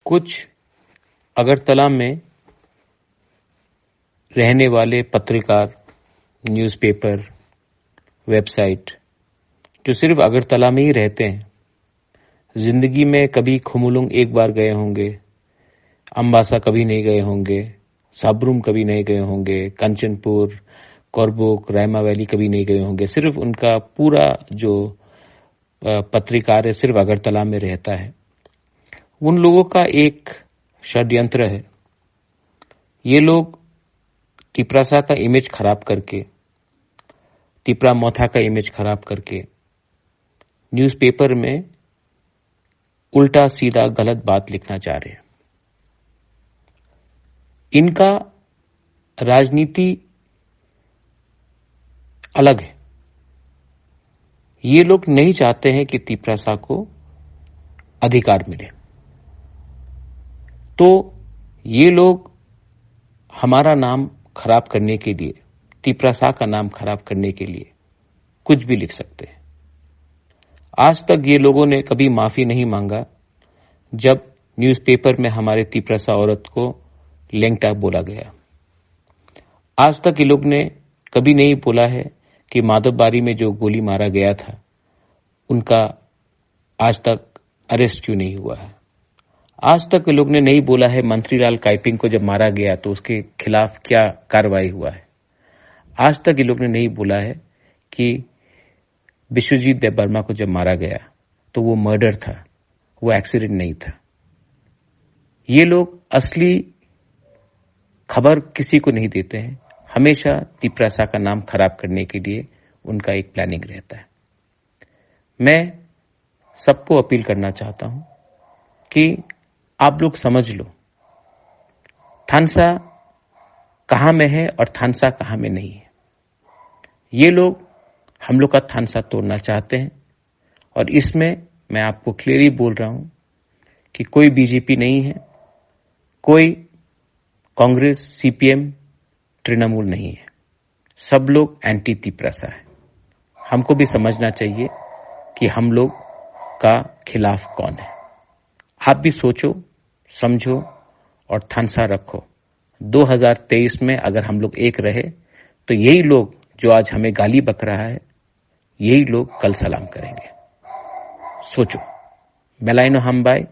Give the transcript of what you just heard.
कुछ अगरतला में रहने वाले पत्रकार, न्यूज़पेपर, वेबसाइट जो सिर्फ अगरतला में ही रहते हैं, जिंदगी में कभी खुमुलुंग एक बार गए होंगे, अम्बासा कभी नहीं गए होंगे, साबरूम कभी नहीं गए होंगे, कंचनपुर, कोरबुक, रायमा वैली कभी नहीं गए होंगे। सिर्फ उनका पूरा जो पत्रकार है सिर्फ अगरतला में रहता है। उन लोगों का एक षड्यंत्र है। ये लोग टिपरासा का इमेज खराब करके, टिपरा मोथा का इमेज खराब करके न्यूज़पेपर में उल्टा सीधा गलत बात लिखना चाह रहे हैं। इनका राजनीति अलग है। ये लोग नहीं चाहते हैं कि टिपरासा को अधिकार मिले, तो ये लोग हमारा नाम खराब करने के लिए, टिपरासा का नाम खराब करने के लिए कुछ भी लिख सकते हैं। आज तक ये लोगों ने कभी माफी नहीं मांगा जब न्यूज़पेपर में हमारे टिपरासा औरत को लेंगटा बोला गया। आज तक ये लोग ने कभी नहीं बोला है कि माधवबारी में जो गोली मारा गया था उनका आज तक अरेस्ट क्यों नहीं हुआ है। आज तक ये लोग ने नहीं बोला है मंत्रीलाल काइपिंग को जब मारा गया तो उसके खिलाफ क्या कार्रवाई हुआ है। आज तक ये लोग ने नहीं बोला है कि विश्वजीत देबबर्मा को जब मारा गया तो वो मर्डर था, वो एक्सीडेंट नहीं था। ये लोग असली खबर किसी को नहीं देते हैं। हमेशा टिपरासा का नाम खराब करने के लिए उनका एक प्लानिंग रहता है। मैं सबको अपील करना चाहता हूं कि आप लोग समझ लो थानसा कहां में है और थानसा कहां में नहीं है। ये लोग हम लोग का थानसा तोड़ना चाहते हैं और इसमें मैं आपको क्लियरली बोल रहा हूं कि कोई बीजेपी नहीं है, कोई कांग्रेस, सीपीएम, तृणमूल नहीं है। सब लोग एंटी टिपरासा है। हमको भी समझना चाहिए कि हम लोग का खिलाफ कौन है। आप भी सोचो, समझो और थानसा रखो। 2023 में अगर हम लोग एक रहे तो यही लोग जो आज हमें गाली बक रहा है, यही लोग कल सलाम करेंगे। सोचो। मेलाइनो हमबाई।